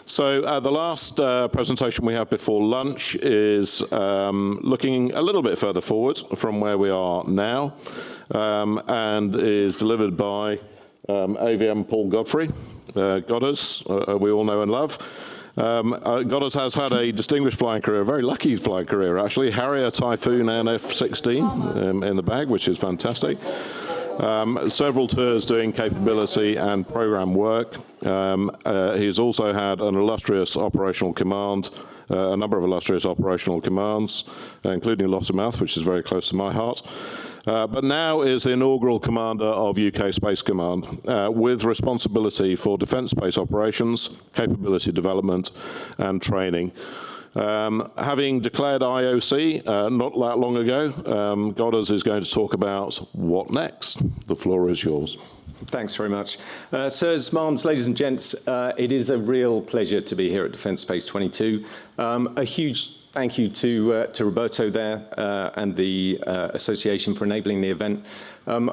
So the last presentation we have before lunch is looking a little bit further forward from where we are now, and is delivered by AVM Paul Godfrey. Goddard, we all know and love. Goddard has had a distinguished flying career, a very lucky flying career actually. Harrier, Typhoon and F-16 in the bag, which is fantastic. Several tours doing capability and program work. He's also had an illustrious operational command, a number of illustrious operational commands, including Lossiemouth, which is very close to my heart. But now is the inaugural commander of UK Space Command, with responsibility for defence space operations, capability development and training. Having declared IOC not that long ago, Goddard is going to talk about what next. The floor is yours. Thanks very much. Sirs, ma'ams, ladies and gents, it is a real pleasure to be here at Defence Space 22. A huge thank you to Roberto there and the association for enabling the event.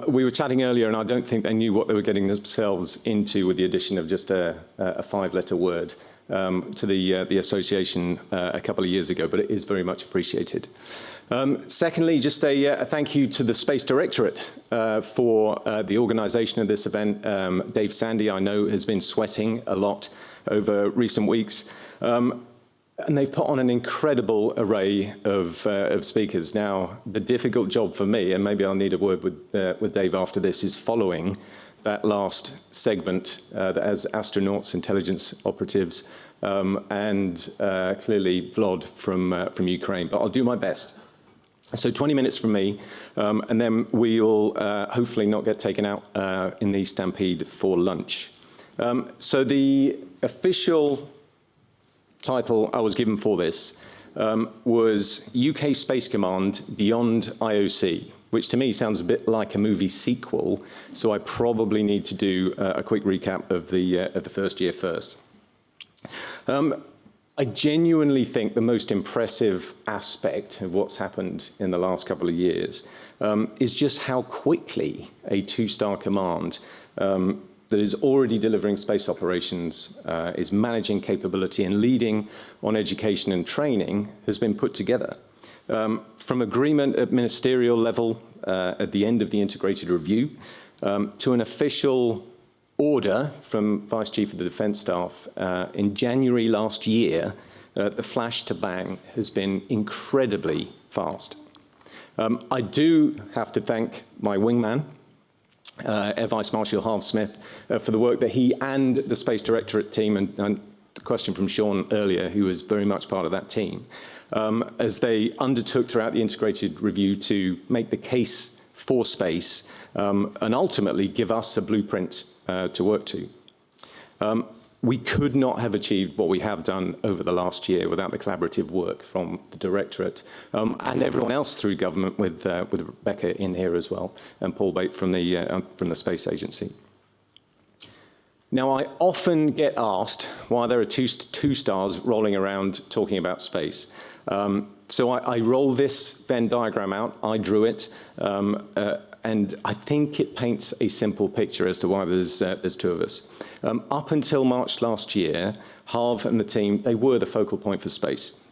We were chatting earlier and I don't think they knew what they were getting themselves into with the addition of just a five-letter word to the association a couple of years ago, but it is very much appreciated. Secondly, just a thank you to the Space Directorate for the organisation of this event. Dave Sandy, I know, has been sweating a lot over recent weeks. And they've put on an incredible array of speakers. Now, the difficult job for me, and maybe I'll need a word with Dave after this, is following that last segment that has astronauts, intelligence operatives, and clearly Vlad from Ukraine. But I'll do my best. So 20 minutes from me, and then we'll hopefully not get taken out in the stampede for lunch. So the official title I was given for this was UK Space Command Beyond IOC, which to me sounds a bit like a movie sequel, so I probably need to do a quick recap of the first year first. I genuinely think the most impressive aspect of what's happened in the last couple of years is just how quickly a two-star command that is already delivering space operations, is managing capability and leading on education and training has been put together. From agreement at ministerial level at the end of the integrated review to an official order from Vice Chief of the Defence Staff in January last year, the flash to bang has been incredibly fast. I do have to thank my wingman, Air Vice-Marshal Harv Smith, for the work that he and the Space Directorate team, and the question from Sean earlier, who was very much part of that team, as they undertook throughout the integrated review to make the case for space and ultimately give us a blueprint to work to. We could not have achieved what we have done over the last year without the collaborative work from the Directorate and everyone else through government, with Rebecca in here as well, and Paul Bate from the Space Agency. Now, I often get asked why there are two stars rolling around talking about space. So I roll this Venn diagram out, I drew it, and I think it paints a simple picture as to why there's two of us. Up until March last year, Harv and the team, they were the focal point for space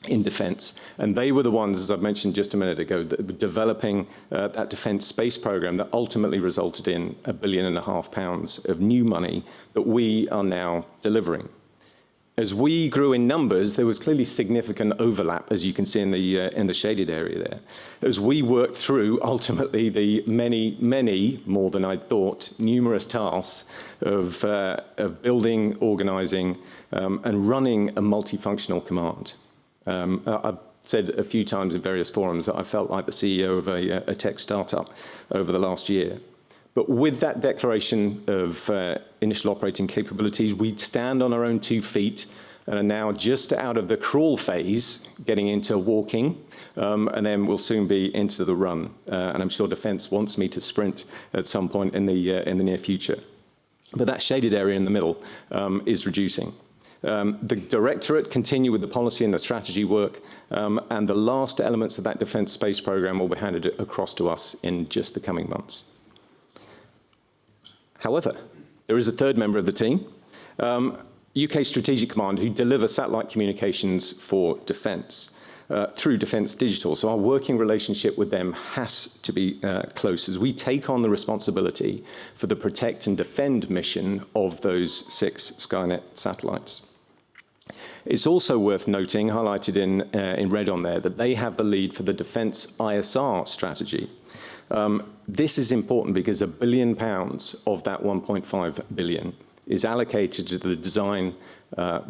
in defence. And they were the ones, as I mentioned just a minute ago, that were developing that defence space programme that ultimately resulted in £1.5 billion of new money that we are now delivering. As we grew in numbers, there was clearly significant overlap, as you can see in the shaded area there. As we worked through, ultimately, the many, more than I thought, numerous tasks of building, organising, and running a multifunctional command. I've said a few times in various forums that I felt like the CEO of a tech startup over the last year. But with that declaration of initial operating capabilities, we stand on our own 2 feet and are now just out of the crawl phase, getting into walking, and then we'll soon be into the run. And I'm sure Defence wants me to sprint at some point in the near future. But that shaded area in the middle is reducing. The Directorate continue with the policy and the strategy work, and the last elements of that Defence space programme will be handed across to us in just the coming months. However, there is a third member of the team. UK Strategic Command, who deliver satellite communications for defence through Defence Digital. So our working relationship with them has to be close as we take on the responsibility for the protect and defend mission of those 6 Skynet satellites. It's also worth noting, highlighted in red on there, that they have the lead for the Defence ISR strategy. This is important because £1 billion of that 1.5 billion is allocated to the design,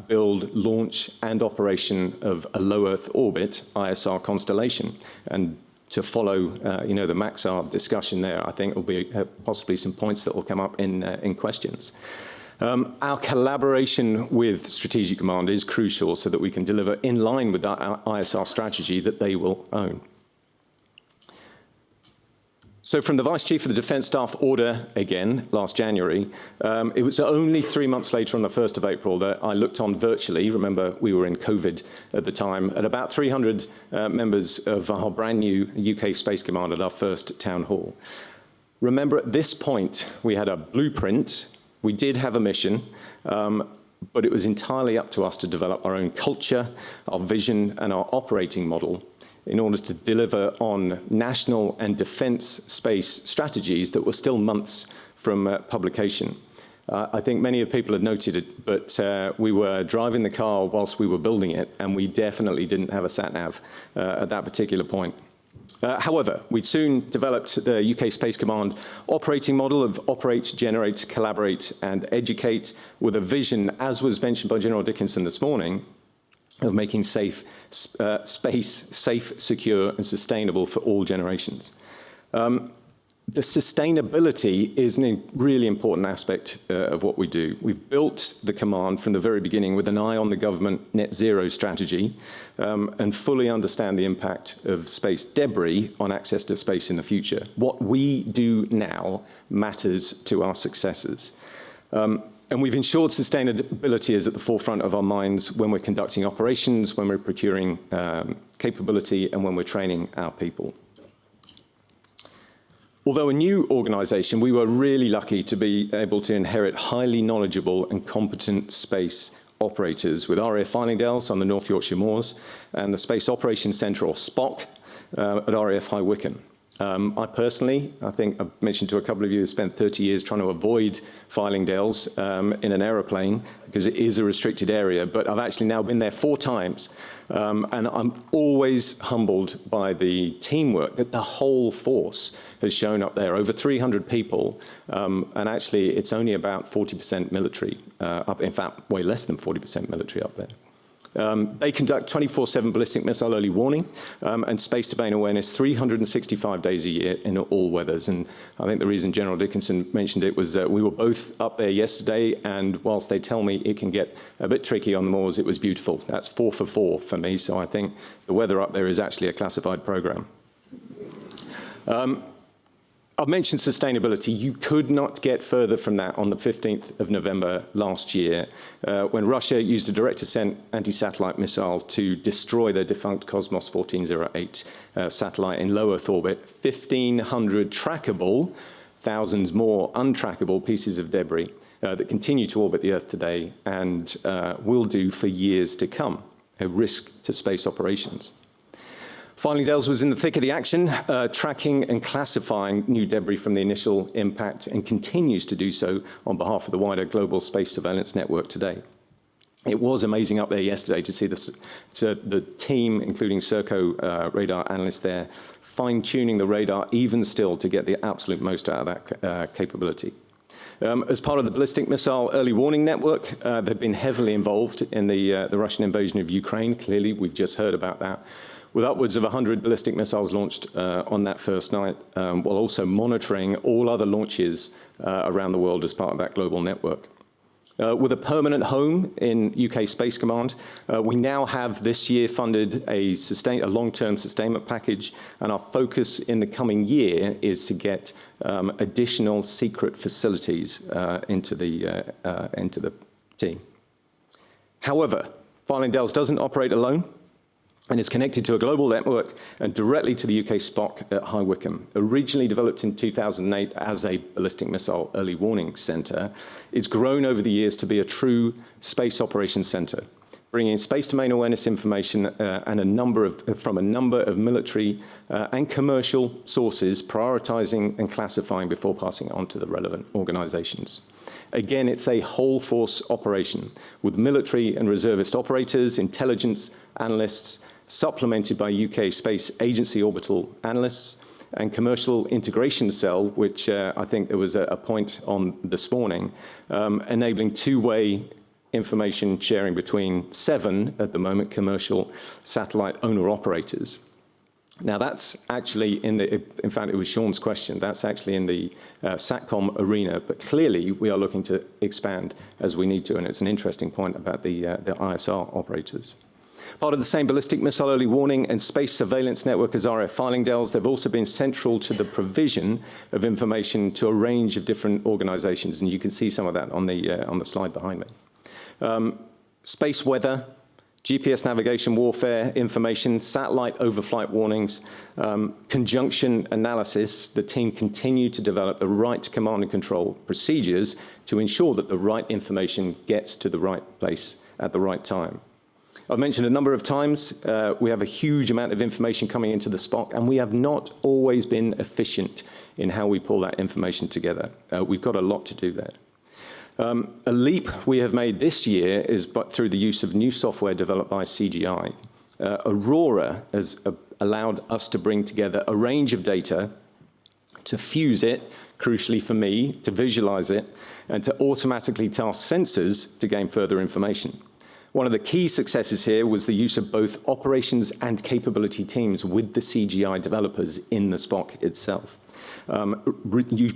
build, launch, and operation of a low Earth orbit ISR constellation. And to follow, the Maxar discussion there, I think will be possibly some points that will come up in questions. Our collaboration with Strategic Command is crucial so that we can deliver in line with our ISR strategy that they will own. So from the Vice Chief of the Defence Staff order, again, last January, it was only 3 months later on the 1st of April that I looked on virtually, remember we were in COVID at the time, at about 300 members of our brand new UK Space Command at our first town hall. Remember at this point we had a blueprint, we did have a mission, but it was entirely up to us to develop our own culture, our vision and our operating model in order to deliver on national and defence space strategies that were still months from publication. I think many of people had noted it, but we were driving the car whilst we were building it, and we definitely didn't have a sat-nav at that particular point. However, we'd soon developed the UK Space Command operating model of operate, generate, collaborate, and educate with a vision, as was mentioned by General Dickinson this morning, of making space safe, secure, and sustainable for all generations. The sustainability is a really important aspect of what we do. We've built the command from the very beginning with an eye on the government net zero strategy and fully understand the impact of space debris on access to space in the future. What we do now matters to our successors. And we've ensured sustainability is at the forefront of our minds when we're conducting operations, when we're procuring capability, and when we're training our people. Although a new organisation, we were really lucky to be able to inherit highly knowledgeable and competent space operators with RAF Fylingdales on the North Yorkshire Moors and the Space Operations Centre, or Spock, at RAF High Wycombe. I personally, I think I've mentioned to a couple of you, have spent 30 years trying to avoid Fylingdales in an aeroplane because it is a restricted area, but I've actually now been there 4 times. And I'm always humbled by the teamwork that the whole force has shown up there, over 300 people, and actually it's only about 40% military, in fact, way less than 40% military up there. They conduct 24/7 ballistic missile early warning and space domain awareness 365 days a year in all weathers. And I think the reason General Dickinson mentioned it was that we were both up there yesterday, and whilst they tell me it can get a bit tricky on the moors, it was beautiful. That's 4 for 4 for me, so I think the weather up there is actually a classified program. I've mentioned sustainability. You could not get further from that on the 15th of November last year when Russia used a direct-to-send anti-satellite missile to destroy their defunct Cosmos 1408 satellite in low Earth orbit. 1,500 trackable, thousands more untrackable pieces of debris that continue to orbit the Earth today and will do for years to come, a risk to space operations. Fylingdales was in the thick of the action, tracking and classifying new debris from the initial impact, and continues to do so on behalf of the wider global space surveillance network today. It was amazing up there yesterday to see the team, including Serco radar analysts there, fine-tuning the radar even still to get the absolute most out of that capability. As part of the ballistic missile early warning network, they've been heavily involved in the Russian invasion of Ukraine. Clearly, we've just heard about that, with upwards of 100 ballistic missiles launched on that first night, while also monitoring all other launches around the world as part of that global network. With a permanent home in UK Space Command, we now have this year funded a long-term sustainment package, and our focus in the coming year is to get additional secret facilities into the team. However, Fylingdales doesn't operate alone. and is connected to a global network and directly to the UK Spock at High Wycombe. Originally developed in 2008 as a ballistic missile early warning centre, it's grown over the years to be a true space operations centre, bringing space domain awareness information from a number of military and commercial sources, prioritising and classifying before passing it on to the relevant organisations. Again, it's a whole force operation with military and reservist operators, intelligence analysts, supplemented by UK Space Agency orbital analysts, and commercial integration cell, which I think there was a point on this morning, enabling two-way information sharing between 7, at the moment, commercial satellite owner-operators. Now, that's actually in fact, it was Sean's question, that's actually in the SATCOM arena, but clearly we are looking to expand as we need to, and it's an interesting point about the ISR operators. Part of the same ballistic missile early warning and space surveillance network as RF Fylingdales, they've also been central to the provision of information to a range of different organisations, and you can see some of that on the slide behind me. Space weather, GPS navigation warfare information, satellite overflight warnings, conjunction analysis. The team continue to develop the right command and control procedures to ensure that the right information gets to the right place at the right time. I've mentioned a number of times, we have a huge amount of information coming into the Spock, and we have not always been efficient in how we pull that information together. We've got a lot to do there. A leap we have made this year is through the use of new software developed by CGI. Aurora has allowed us to bring together a range of data, to fuse it, crucially for me, to visualize it, and to automatically task sensors to gain further information. One of the key successes here was the use of both operations and capability teams with the CGI developers in the Spock itself,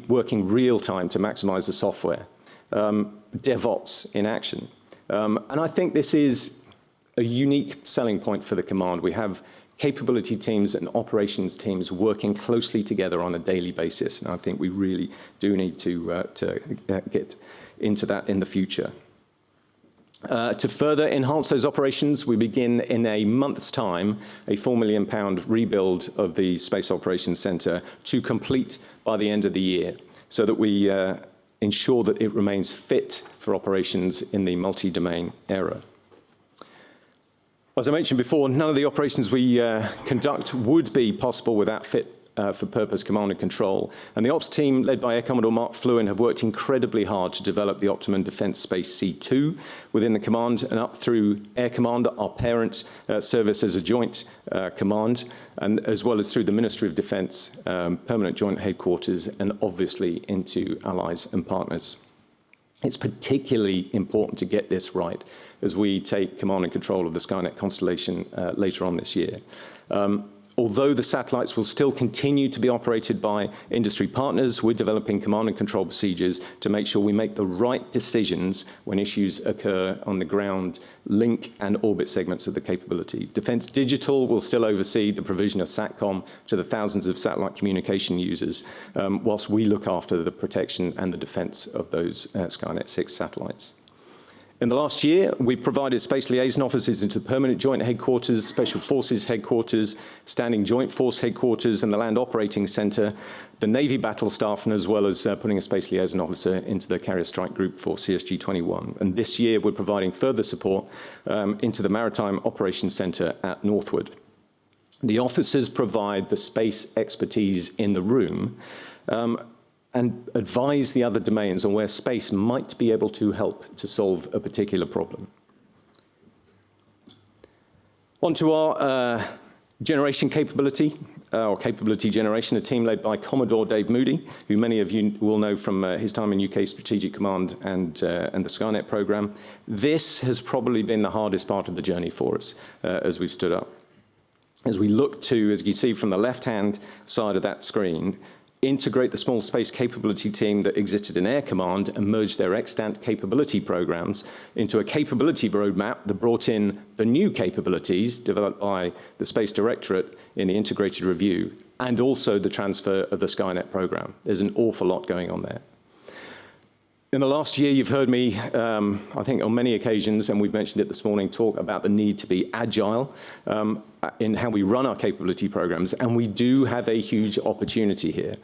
working real time to maximize the software. DevOps in action. And I think this is a unique selling point for the command. We have capability teams and operations teams working closely together on a daily basis, and I think we really do need to get into that in the future. To further enhance those operations, we begin in a month's time a £4 million rebuild of the Space Operations Centre to complete by the end of the year, so that we ensure that it remains fit for operations in the multi-domain era. As I mentioned before, none of the operations we conduct would be possible without fit for purpose command and control. And the ops team, led by Air Commodore Mark Fluin, have worked incredibly hard to develop the Optimum Defence Space C2 within the command and up through Air Command, our parent service as a joint command, and as well as through the Ministry of Defence, permanent joint headquarters, and obviously into allies and partners. It's particularly important to get this right as we take command and control of the Skynet constellation later on this year. Although the satellites will still continue to be operated by industry partners, we're developing command and control procedures to make sure we make the right decisions when issues occur on the ground, link and orbit segments of the capability. Defence Digital will still oversee the provision of SATCOM to the thousands of satellite communication users, whilst we look after the protection and the defence of those Skynet 6 satellites. In the last year, we've provided space liaison offices into Permanent Joint Headquarters, Special Forces Headquarters, Standing Joint Force Headquarters, and the Land Operating Centre, the Navy Battle Staff, and as well as putting a space liaison officer into the Carrier Strike Group for CSG-21. And this year, we're providing further support into the Maritime Operations Centre at Northwood. The officers provide the space expertise in the room, and advise the other domains on where space might be able to help to solve a particular problem. On to our generation capability, or capability generation, a team led by Commodore Dave Moody, who many of you will know from his time in UK Strategic Command and the Skynet programme. This has probably been the hardest part of the journey for us as we've stood up. As we look to, as you see from the left-hand side of that screen, integrate the small space capability team that existed in Air Command and merge their extant capability programs into a capability roadmap that brought in the new capabilities developed by the Space Directorate in the integrated review, and also the transfer of the Skynet program. There's an awful lot going on there. In the last year, you've heard me, I think on many occasions, and we've mentioned it this morning, talk about the need to be agile in how we run our capability programs, and we do have a huge opportunity here.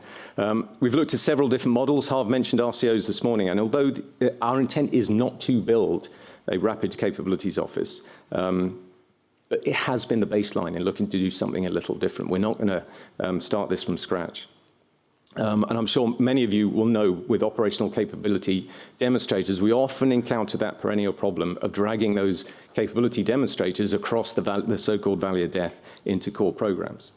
We've looked at several different models. Harv mentioned RCOs this morning, and although our intent is not to build a rapid capabilities office, but it has been the baseline in looking to do something a little different. We're not going to start this from scratch. And I'm sure many of you will know with operational capability demonstrators, we often encounter that perennial problem of dragging those capability demonstrators across the so-called valley of death into core programs.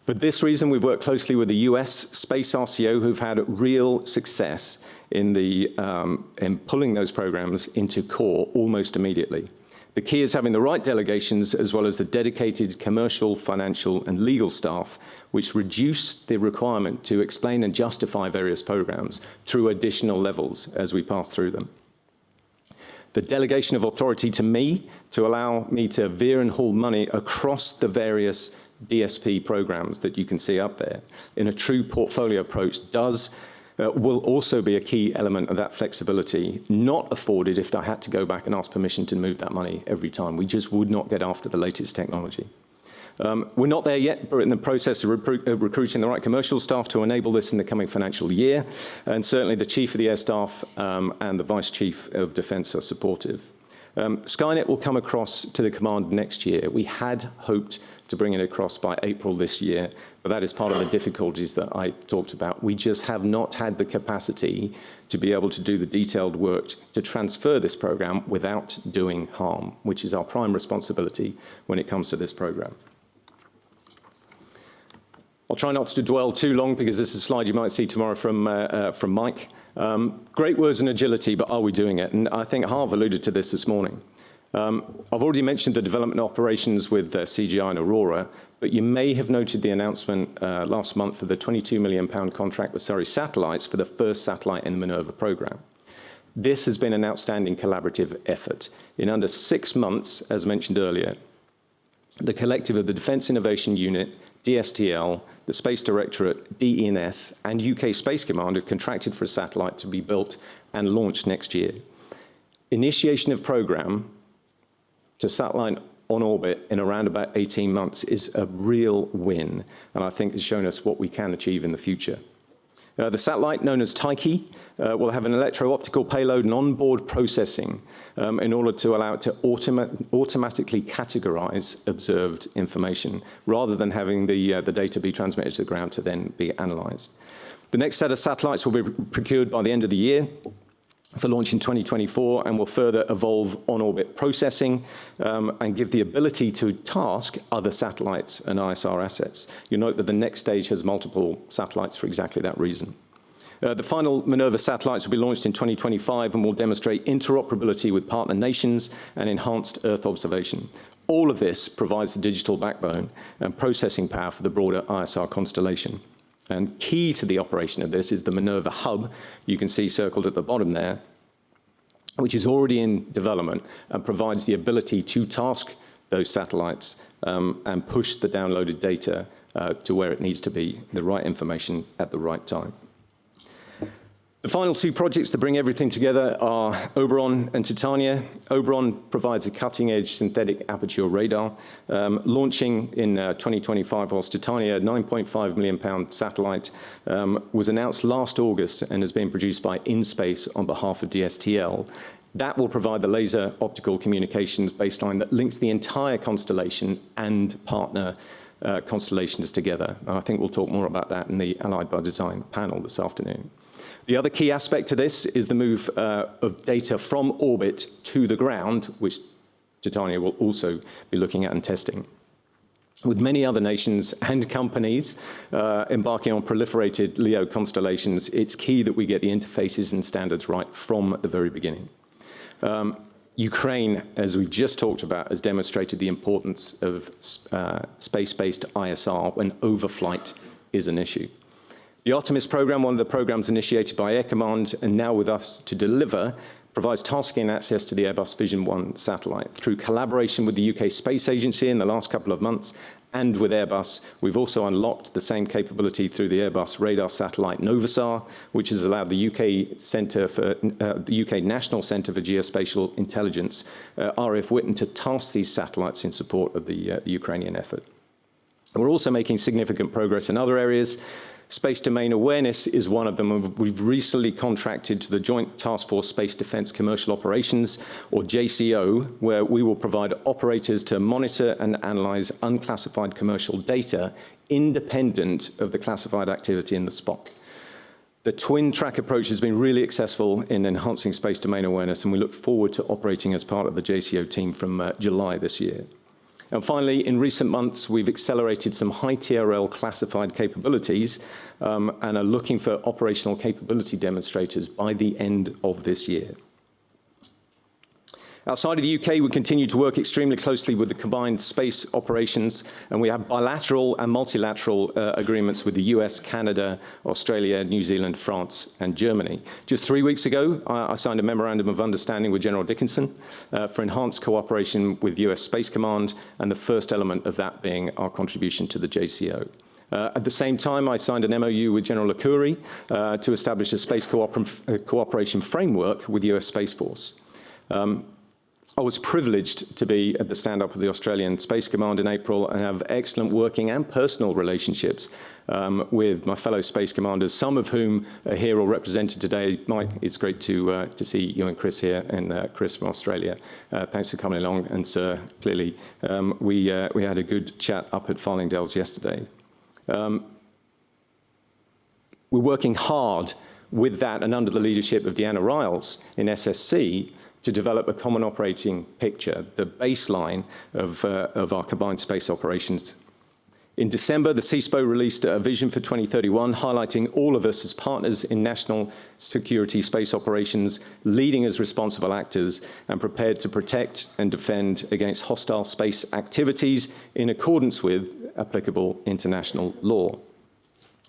For this reason, we've worked closely with the US Space RCO, who've had real success in pulling those programs into core almost immediately. The key is having the right delegations as well as the dedicated commercial, financial, and legal staff, which reduce the requirement to explain and justify various programs through additional levels as we pass through them. The delegation of authority to me to allow me to veer and haul money across the various DSP programs that you can see up there in a true portfolio approach will also be a key element of that flexibility, not afforded if I had to go back and ask permission to move that money every time. We just would not get after the latest technology. We're not there yet. We're in the process of recruiting the right commercial staff to enable this in the coming financial year, and certainly the Chief of the Air Staff and the Vice Chief of Defence are supportive. Skynet will come across to the command next year. We had hoped to bring it across by April this year, but that is part of the difficulties that I talked about. We just have not had the capacity to be able to do the detailed work to transfer this program without doing harm, which is our prime responsibility when it comes to this program. I'll try not to dwell too long because this is a slide you might see tomorrow from Mike. Great words and agility, but are we doing it? And I think Harv alluded to this morning. I've already mentioned the development operations with CGI and Aurora, but you may have noted the announcement last month of the £22 million contract with Surrey Satellites for the first satellite in the Minerva program. This has been an outstanding collaborative effort. In under 6 months, as mentioned earlier, the collective of the Defence Innovation Unit, DSTL, the Space Directorate, DENS, and UK Space Command have contracted for a satellite to be built and launched next year. Initiation of program to satellite on orbit in around about 18 months is a real win, and I think has shown us what we can achieve in the future. The satellite, known as Tyche, will have an electro-optical payload and onboard processing in order to allow it to automatically categorize observed information, rather than having the data be transmitted to the ground to then be analyzed. The next set of satellites will be procured by the end of the year for launch in 2024, and will further evolve on-orbit processing and give the ability to task other satellites and ISR assets. You'll note that the next stage has multiple satellites for exactly that reason. The final Minerva satellites will be launched in 2025 and will demonstrate interoperability with partner nations and enhanced Earth observation. All of this provides the digital backbone and processing power for the broader ISR constellation. And key to the operation of this is the Minerva hub, you can see circled at the bottom there, which is already in development and provides the ability to task those satellites and push the downloaded data to where it needs to be, the right information at the right time. The final 2 projects that bring everything together are Oberon and Titania. Oberon provides a cutting-edge synthetic aperture radar, launching in 2025, whilst Titania, a £9.5 million satellite, was announced last August and has been produced by InSpace on behalf of DSTL. That will provide the laser optical communications baseline that links the entire constellation and partner constellations together. And I think we'll talk more about that in the Allied by Design panel this afternoon. The other key aspect to this is the move of data from orbit to the ground, which Titania will also be looking at and testing. With many other nations and companies embarking on proliferated LEO constellations, it's key that we get the interfaces and standards right from the very beginning. Ukraine, as we've just talked about, has demonstrated the importance of space-based ISR when overflight is an issue. The Artemis program, one of the programs initiated by Air Command and now with us to deliver, provides tasking and access to the Airbus Vision 1 satellite through collaboration with the UK Space Agency in the last couple of months and with Airbus. We've also unlocked the same capability through the Airbus radar satellite Novasar, which has allowed the UK National Centre for Geospatial Intelligence, RF Witten, to task these satellites in support of the Ukrainian effort. We're also making significant progress in other areas. Space domain awareness is one of them. We've recently contracted to the Joint Task Force Space Defence Commercial Operations, or JCO, where we will provide operators to monitor and analyse unclassified commercial data independent of the classified activity in the Spock. The twin track approach has been really successful in enhancing space domain awareness, and we look forward to operating as part of the JCO team from July this year. And finally, in recent months, we've accelerated some high TRL classified capabilities and are looking for operational capability demonstrators by the end of this year. Outside of the UK, we continue to work extremely closely with the combined space operations, and we have bilateral and multilateral agreements with the US, Canada, Australia, New Zealand, France, and Germany. Just 3 weeks ago, I signed a memorandum of understanding with General Dickinson for enhanced cooperation with US Space Command, and the first element of that being our contribution to the JCO. At the same time, I signed an MOU with General Arcuri to establish a space cooperation framework with US Space Force. I was privileged to be at the stand-up of the Australian Space Command in April and have excellent working and personal relationships with my fellow space commanders, some of whom are here or represented today. Mike, it's great to see you and Chris here, and Chris from Australia. Thanks for coming along, and Sir, clearly, we had a good chat up at Farlingdales yesterday. We're working hard with that and under the leadership of Deanna Riles in SSC to develop a common operating picture, the baseline of our combined space operations. In December, the CSPO released a vision for 2031, highlighting all of us as partners in national security space operations, leading as responsible actors, and prepared to protect and defend against hostile space activities in accordance with applicable international law.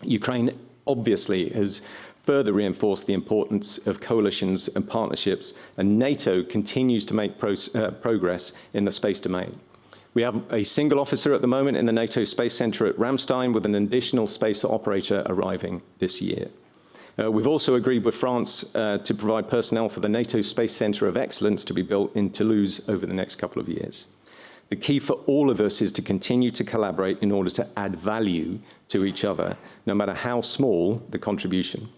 Ukraine obviously has further reinforced the importance of coalitions and partnerships, and NATO continues to make progress in the space domain. We have a single officer at the moment in the NATO Space Centre at Ramstein, with an additional space operator arriving this year. We've also agreed with France to provide personnel for the NATO Space Centre of Excellence to be built in Toulouse over the next couple of years. The key for all of us is to continue to collaborate in order to add value to each other, no matter how small the contribution.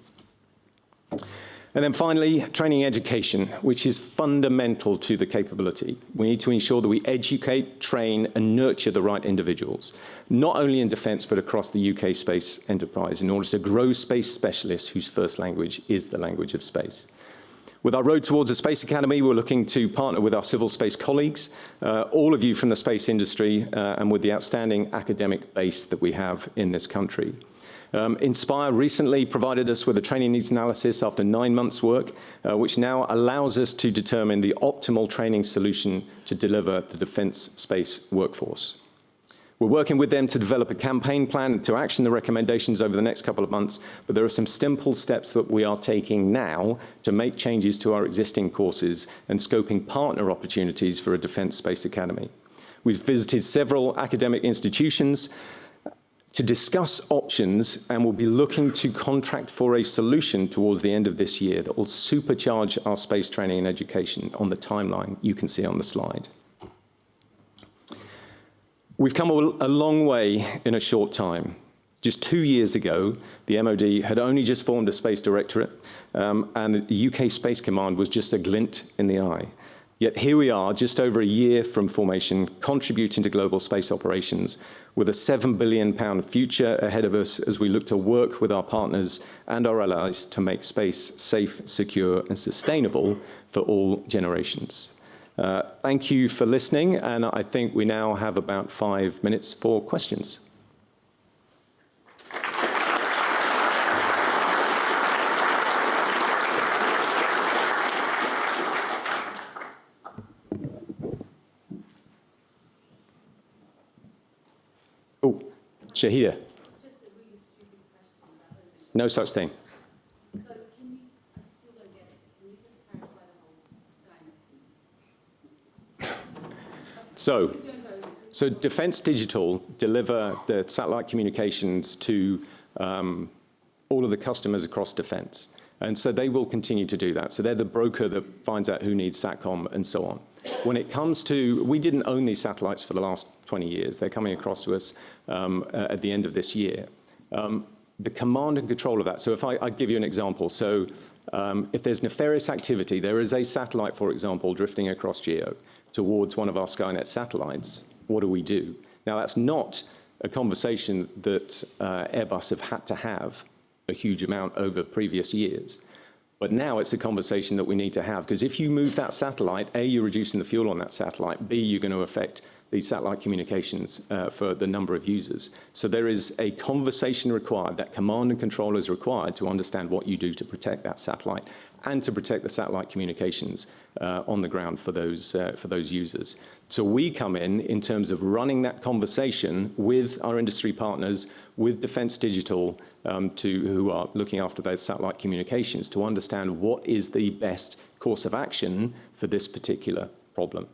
And then finally, training education, which is fundamental to the capability. We need to ensure that we educate, train, and nurture the right individuals, not only in defence, but across the UK space enterprise, in order to grow space specialists whose first language is the language of space. With our Road Towards a Space Academy, we're looking to partner with our civil space colleagues, all of you from the space industry, and with the outstanding academic base that we have in this country. Inspire recently provided us with a training needs analysis after 9 months' work, which now allows us to determine the optimal training solution to deliver the defence space workforce. We're working with them to develop a campaign plan and to action the recommendations over the next couple of months, but there are some simple steps that we are taking now to make changes to our existing courses and scoping partner opportunities for a Defence Space Academy. We've visited several academic institutions to discuss options, and we'll be looking to contract for a solution towards the end of this year that will supercharge our space training and education on the timeline you can see on the slide. We've come a long way in a short time. Just 2 years ago, the MOD had only just formed a space directorate, and the UK Space Command was just a glint in the eye. Yet here we are, just over a year from formation, contributing to global space operations, with a £7 billion future ahead of us as we look to work with our partners and our allies to make space safe, secure, and sustainable for all generations. Thank you for listening, and I think we now have about 5 minutes for questions. Oh, Shahida. Just a really stupid question about ownership. No such thing. So can you, I still don't get it, can you just clarify the whole Skynet piece? So Defence Digital deliver the satellite communications to all of the customers across defence. And so they will continue to do that. So they're the broker that finds out who needs SATCOM and so on. When it comes to, we didn't own these satellites for the last 20 years. They're coming across to us at the end of this year. The command and control of that, so if I give you an example, so if there's nefarious activity, there is a satellite, for example, drifting across GEO towards one of our Skynet satellites, what do we do? Now, that's not a conversation that Airbus have had to have a huge amount over previous years. But now it's a conversation that we need to have, because if you move that satellite, A, you're reducing the fuel on that satellite, B, you're going to affect the satellite communications for the number of users. So there is a conversation required, that command and control is required to understand what you do to protect that satellite and to protect the satellite communications on the ground for those users. So we come in terms of running that conversation with our industry partners, with Defence Digital, who are looking after those satellite communications, to understand what is the best course of action for this particular problem.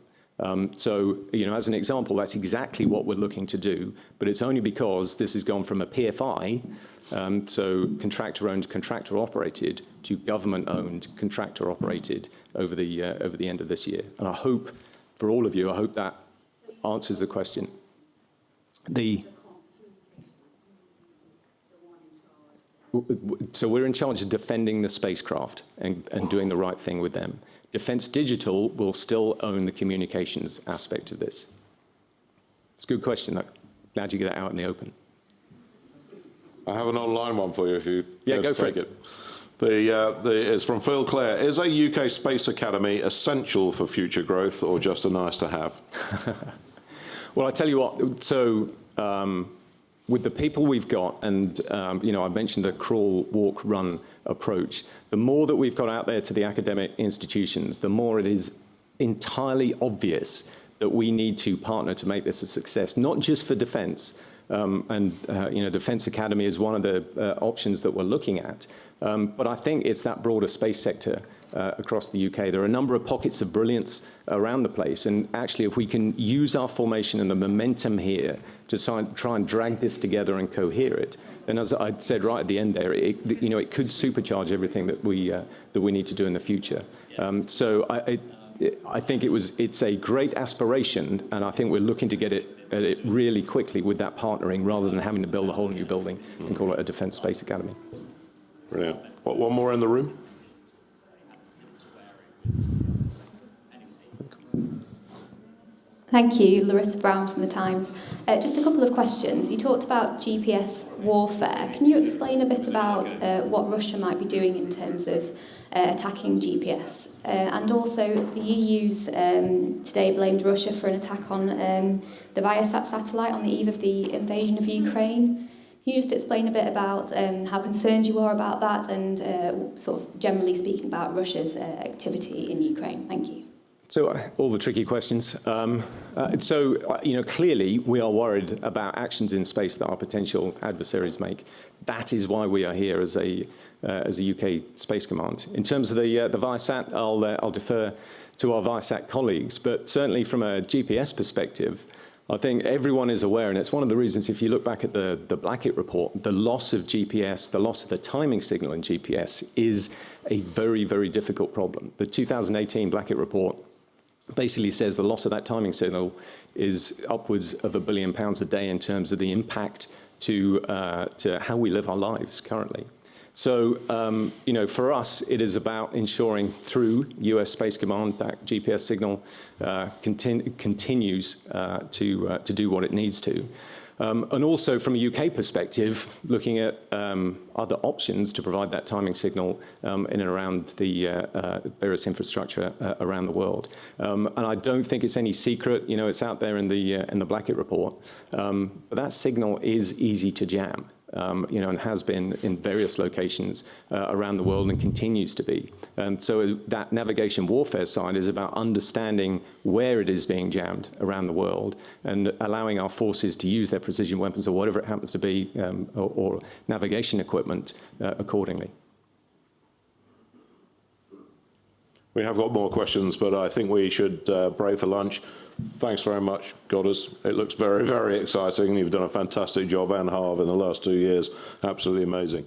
So, as an example, that's exactly what we're looking to do, but it's only because this has gone from a PFI, so contractor-owned, contractor-operated, to government-owned, contractor-operated over the end of this year. And I hope, for all of you, I hope that answers the question. So we're in charge of defending the spacecraft and doing the right thing with them. Defence Digital will still own the communications aspect of this. It's a good question, though. Glad you get it out in the open. I have an online one for you if you go for it. It's from Phil Clare. Is a UK Space Academy essential for future growth or just a nice to have? Well, I tell you what, so with the people we've got, and I mentioned the crawl, walk, run approach, the more that we've got out there to the academic institutions, the more it is entirely obvious that we need to partner to make this a success, not just for defence. Defence Academy is one of the options that we're looking at. But I think it's that broader space sector across the UK. There are a number of pockets of brilliance around the place. And actually, if we can use our formation and the momentum here to try and drag this together and cohere it, then as I said right at the end there, it could supercharge everything that we need to do in the future. So I think it's a great aspiration, and I think we're looking to get it really quickly with that partnering, rather than having to build a whole new building and call it a Defence Space Academy. Brilliant. One more in the room? Thank you, Larissa Brown from The Times. Just a couple of questions. You talked about GPS warfare. Can you explain a bit about what Russia might be doing in terms of attacking GPS? And also, the EU's today blamed Russia for an attack on the Viasat satellite on the eve of the invasion of Ukraine. Can you just explain a bit about how concerned you are about that, and sort of generally speaking about Russia's activity in Ukraine? Thank you. So all the tricky questions. Clearly we are worried about actions in space that our potential adversaries make. That is why we are here as a UK Space Command. In terms of the Viasat, I'll defer to our Viasat colleagues, but certainly from a GPS perspective, I think everyone is aware, and it's one of the reasons, if you look back at the Blackett report, the loss of GPS, the loss of the timing signal in GPS is a very, very difficult problem. The 2018 Blackett report basically says the loss of that timing signal is upwards of £1 billion a day in terms of the impact to how we live our lives currently. So, for us, it is about ensuring through US Space Command that GPS signal continues to do what it needs to. And also from a UK perspective, looking at other options to provide that timing signal in and around the various infrastructure around the world. And I don't think it's any secret, it's out there in the Blackett report, but that signal is easy to jam. And has been in various locations around the world and continues to be. So that navigation warfare side is about understanding where it is being jammed around the world and allowing our forces to use their precision weapons or whatever it happens to be, or navigation equipment accordingly. We have got more questions, but I think we should break for lunch. Thanks very much, Godders. It looks very, very exciting. You've done a fantastic job, and Harv, in the last 2 years. Absolutely amazing.